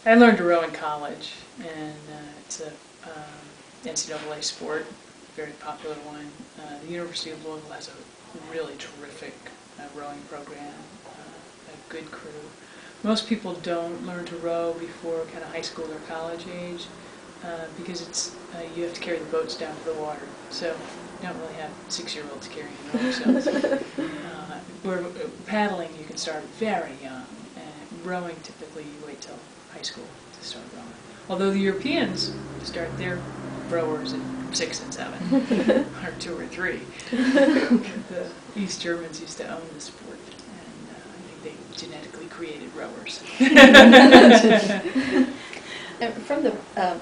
I learned to row in college, and it's a NCAA sport, very popular one. The University of Louisville has a really terrific rowing program, a good crew. Most people don't learn to row before kind of high school or college age because it's you have to carry the boats down to the water. So you don't really have 6-year-olds carrying rowing. Where paddling you can start very young, and rowing typically you wait till high school to start rowing. Although the Europeans start their rowers at 6 and 7, or 2 or 3. The East Germans used to own the sport, and I think they genetically created rowers. And from the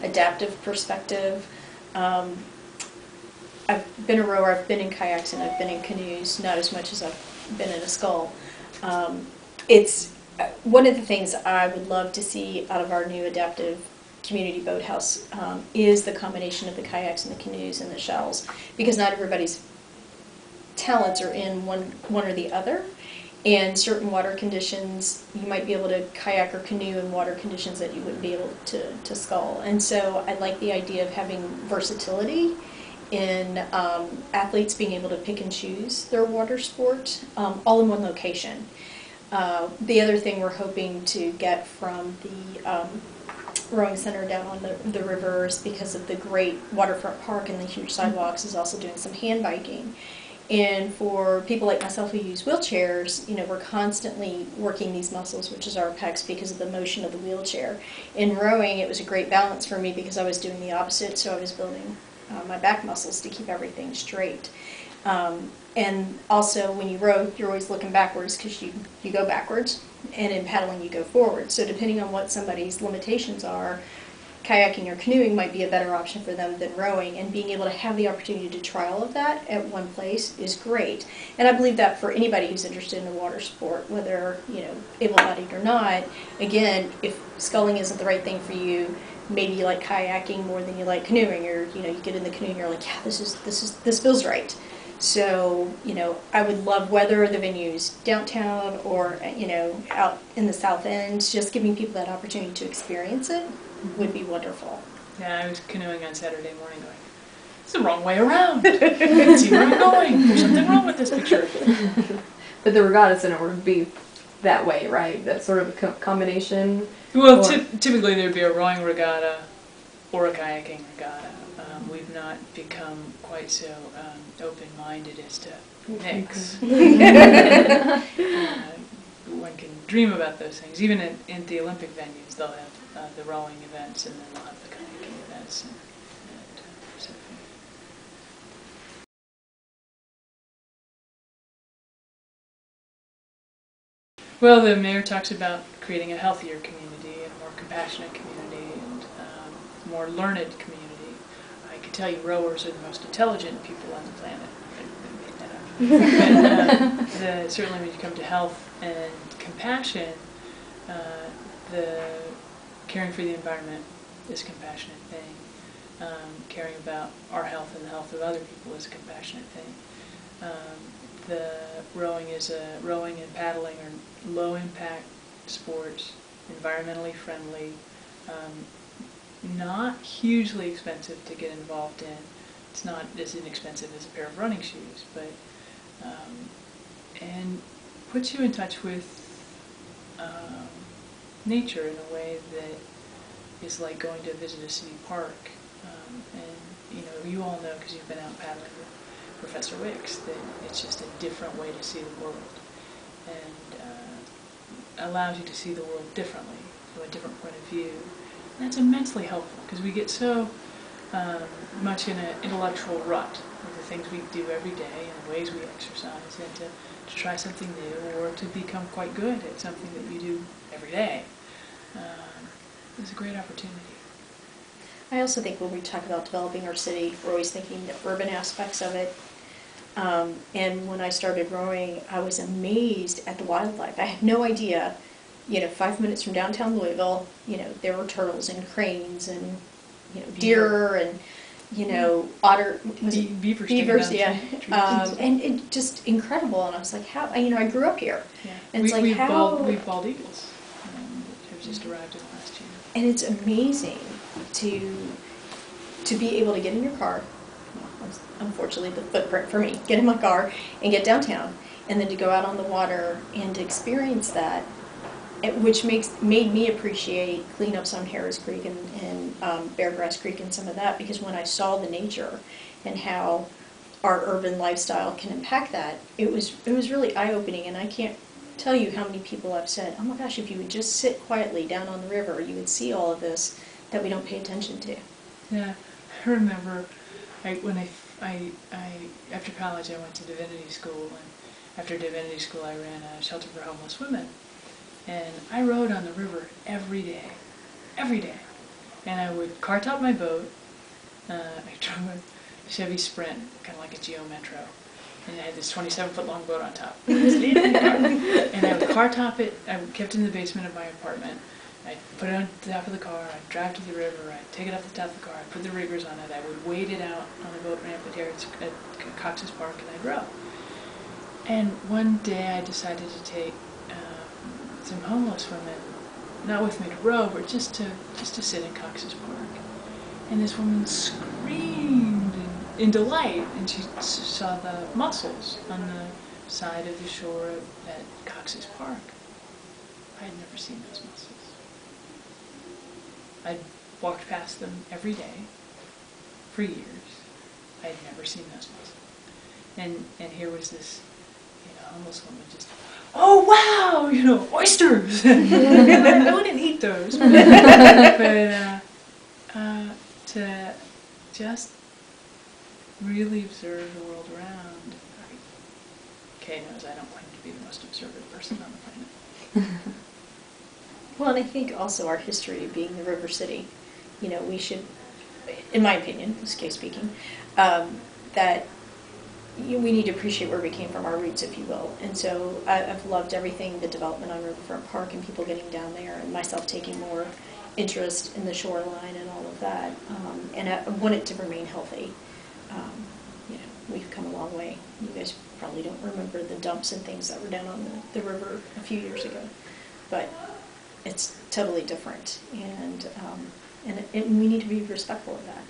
adaptive perspective, I've been a rower, I've been in kayaks, and I've been in canoes, not as much as I've been in a scull. It's one of the things I would love to see out of our new adaptive community boathouse is the combination of the kayaks and the canoes and the shells, because not everybody's talents are in one or the other. And certain water conditions, you might be able to kayak or canoe in water conditions that you wouldn't be able to scull. And so I like the idea of having versatility in athletes being able to pick and choose their water sport all in one location. The other thing we're hoping to get from the rowing center down on the rivers, because of the great waterfront park and the huge sidewalks, is also doing some hand biking. And for people like myself who use wheelchairs, you know, we're constantly working these muscles, which is our pecs, because of the motion of the wheelchair. In rowing, it was a great balance for me because I was doing the opposite, so I was building my back muscles to keep everything straight. And also, when you row, you're always looking backwards because you go backwards, and in paddling, you go forward. So depending on what somebody's limitations are, kayaking or canoeing might be a better option for them than rowing, and being able to have the opportunity to try all of that at one place is great. And I believe that for anybody who's interested in a water sport, whether, you know, able-bodied or not, again, if sculling isn't the right thing for you, maybe you like kayaking more than you like canoeing, or, you know, you get in the canoe and you're like, yeah, this feels right. So, you know, I would love, whether the venue's downtown or, you know, out in the South End, just giving people that opportunity to experience it would be wonderful. Yeah, I was canoeing on Saturday morning going, it's the wrong way around. See where I'm going. There's something wrong with this picture. But the regatta center would be that way, right? That sort of a combination? Well, typically there'd be a rowing regatta or a kayaking regatta. We've not become quite so open-minded as to mix. One can dream about those things. Even in the Olympic venues, they'll have the rowing events, and then they'll have the kayaking events, and so forth. Well, the mayor talks about creating a healthier community, and a more compassionate community, and more learned community. I can tell you rowers are the most intelligent people on the planet. I made that up. Certainly when you come to health and compassion, the caring for the environment is a compassionate thing. Caring about our health and the health of other people is a compassionate thing. The rowing and paddling are low-impact sports, environmentally friendly, not hugely expensive to get involved in. It's not as inexpensive as a pair of running shoes, but and puts you in touch with nature in a way that is like going to visit a city park. And you know, you all know, because you've been out paddling with Professor Wicks, that it's just a different way to see the world, and allows you to see the world differently, from a different point of view. And that's immensely helpful, because we get so much in an intellectual rut with the things we do every day and the ways we exercise, and to try something new, or to become quite good at something that you do every day. It's a great opportunity. I also think when we talk about developing our city, we're always thinking the urban aspects of it. And when I started rowing, I was amazed at the wildlife. I had no idea, you know, 5 minutes from downtown Louisville, you know, there were turtles and cranes and, you know, deer and, you know, otter, beavers, yeah. And it just incredible. And I was like, how, you know, I grew up here. Yeah. And it's like, how? We have bald eagles. Have just arrived in the last year. And it's amazing to be able to get in your car, unfortunately the footprint for me, get in my car and get downtown, and then to go out on the water and to experience that, which made me appreciate cleanups on Harris Creek and Beargrass Creek and some of that, because when I saw the nature and how our urban lifestyle can impact that, it was really eye-opening. And I can't tell you how many people I've said, oh my gosh, if you would just sit quietly down on the river, you would see all of this that we don't pay attention to. Yeah, I remember when I after college I went to divinity school, and after divinity school I ran a shelter for homeless women, and I rode on the river every day, and I would car top my boat. I drove a Chevy Sprint, kind of like a Geo Metro, and I had this 27-foot long boat on top. And I would car top it. I kept it in the basement of my apartment. I'd put it on the top of the car, I'd drive to the river, I'd take it off the top of the car, I'd put the riggers on it, I would wade it out on the boat ramp at Cox's Park, and I'd row. And one day I decided to take some homeless women, not with me to row, but just to sit in Cox's Park. And this woman screamed in delight, and she saw the mussels on the side of the shore at Cox's Park. I had never seen those mussels. I'd walked past them every day for years. I had never seen those mussels. And here was this, homeless woman just, oh wow, oysters! I wouldn't eat those. But to just really observe the world around. Kay knows I don't claim to be the most observant person on the planet. Well, and I think also our history of being the river city, we should, in my opinion, this case speaking, that we need to appreciate where we came from, our roots, if you will. And so I've loved everything, the development on Riverfront Park and people getting down there, and myself taking more interest in the shoreline and all of that. And I want it to remain healthy. We've come a long way. You guys probably don't remember the dumps and things that were down on the river a few years ago, but it's totally different, and we need to be respectful of that.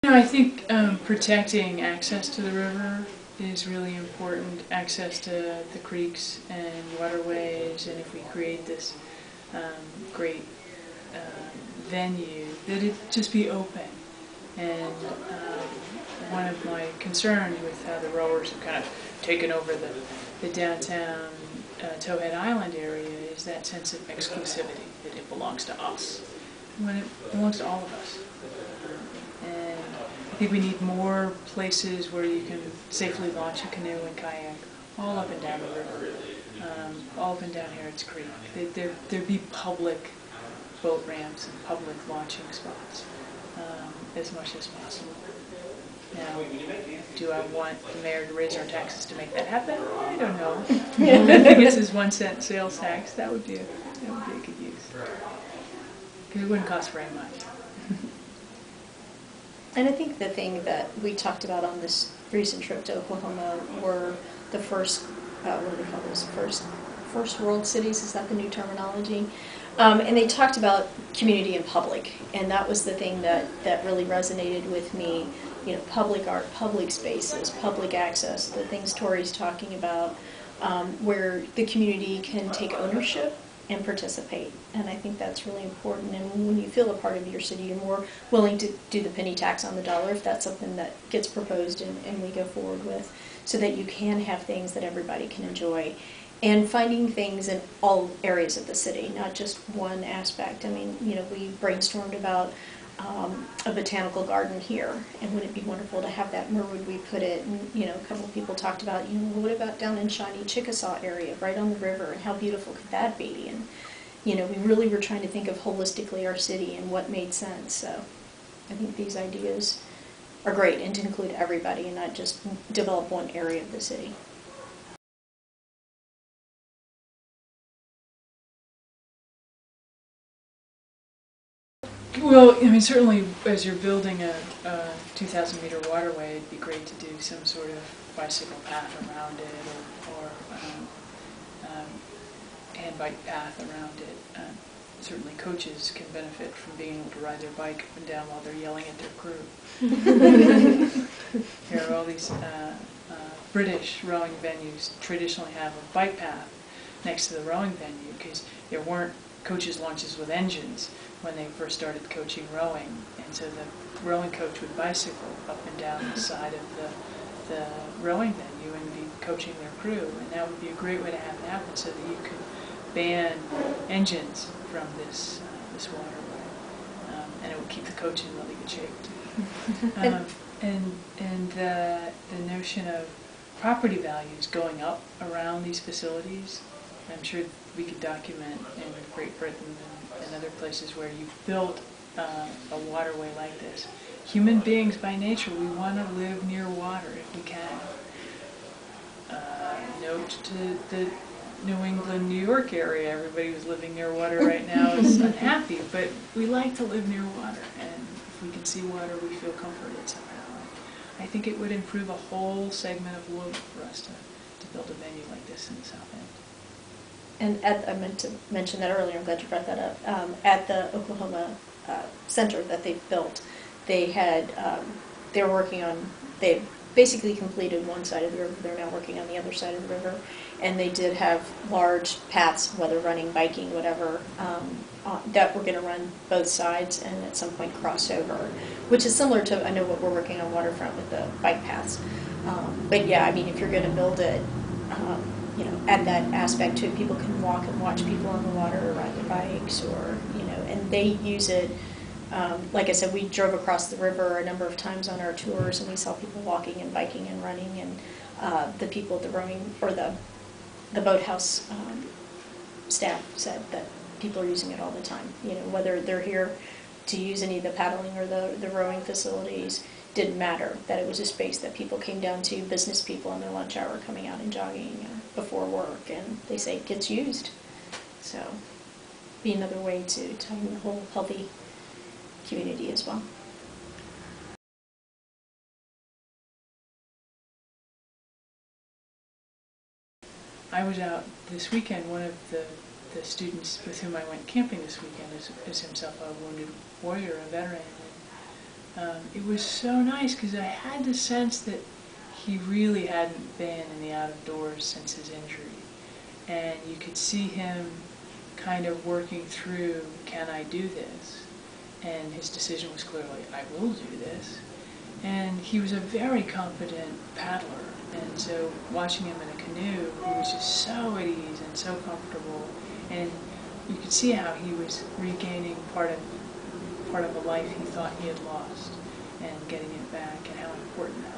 I think protecting access to the river is really important, access to the creeks and waterways, and if we create this great venue, that it just be open. And one of my concerns with how the rowers have kind of taken over the downtown Towhead Island area is that sense of exclusivity, that it belongs to us, when it belongs to all of us. And I think we need more places where you can safely launch a canoe and kayak all up and down the river, all up and down Harrods Creek. There be public boat ramps and public launching spots as much as possible. Now, do I want the mayor to raise our taxes to make that happen? I don't know. I guess his 1 cent sales tax, that would be a good use. Because it wouldn't cost very much. And I think the thing that we talked about on this recent trip to Oklahoma were the first, what do they call those, first world cities, is that the new terminology? And they talked about community and public, and that was the thing that really resonated with me. Public art, public spaces, public access, the things Tori's talking about, where the community can take ownership and participate. And I think that's really important. And when you feel a part of your city, you're more willing to do the penny tax on the dollar if that's something that gets proposed and we go forward with, so that you can have things that everybody can enjoy. And finding things in all areas of the city, not just one aspect. I mean, we brainstormed about a botanical garden here, and wouldn't it be wonderful to have that? Where would we put it? And a couple of people talked about, what about down in Shawnee Chickasaw area, right on the river, and how beautiful could that be? And we really were trying to think of holistically our city and what made sense. So I think these ideas are great, and to include everybody and not just develop one area of the city. Well, I mean, certainly as you're building a 2,000-meter waterway, it'd be great to do some sort of bicycle path around it, or hand-bike path around it. Certainly coaches can benefit from being able to ride their bike up and down while they're yelling at their crew. There are all these British rowing venues traditionally have a bike path next to the rowing venue because there weren't coaches' lunches with engines when they first started coaching rowing, and so the rowing coach would bicycle up and down the side of the rowing venue and be coaching their crew, and that would be a great way to have it happen so that you could ban engines from this waterway, and it would keep the coach in really good shape too. And the notion of property values going up around these facilities, I'm sure we could document in Great Britain and other places where you've built a waterway like this. Human beings by nature, we want to live near water if we can. Note to the New England, New York area, everybody who's living near water right now is unhappy, but we like to live near water, and if we can see water, we feel comforted somehow. I think it would improve a whole segment of Louisville for us to build a venue like this in the South End. And I meant to mention that earlier, I'm glad you brought that up. At the Oklahoma Center that they built, they had, they were working on, they basically completed one side of the river, they're now working on the other side of the river, and they did have large paths, whether running, biking, whatever, that were going to run both sides and at some point cross over, which is similar to, I know what we're working on waterfront with the bike paths. But yeah, I mean, if you're going to build it, you know, add that aspect to it. People can walk and watch people on the water or ride their bikes, or, you know, and they use it. Like I said, we drove across the river a number of times on our tours, and we saw people walking and biking and running, and the people at the rowing, or the boathouse staff said that people are using it all the time. You know, whether they're here to use any of the paddling or the rowing facilities, didn't matter, that it was a space that people came down to, business people in their lunch hour coming out and jogging before work, and they say it gets used. So, be another way to have the whole healthy community as well. I was out this weekend. One of the students with whom I went camping this weekend is himself a wounded warrior, a veteran. And, it was so nice because I had the sense that he really hadn't been in the out of doors since his injury. And you could see him kind of working through, can I do this? And his decision was clearly, I will do this. And he was a very confident paddler. And so watching him in a canoe, he was just so at ease and so comfortable. And you could see how he was regaining part of a life he thought he had lost and getting it back, and how important that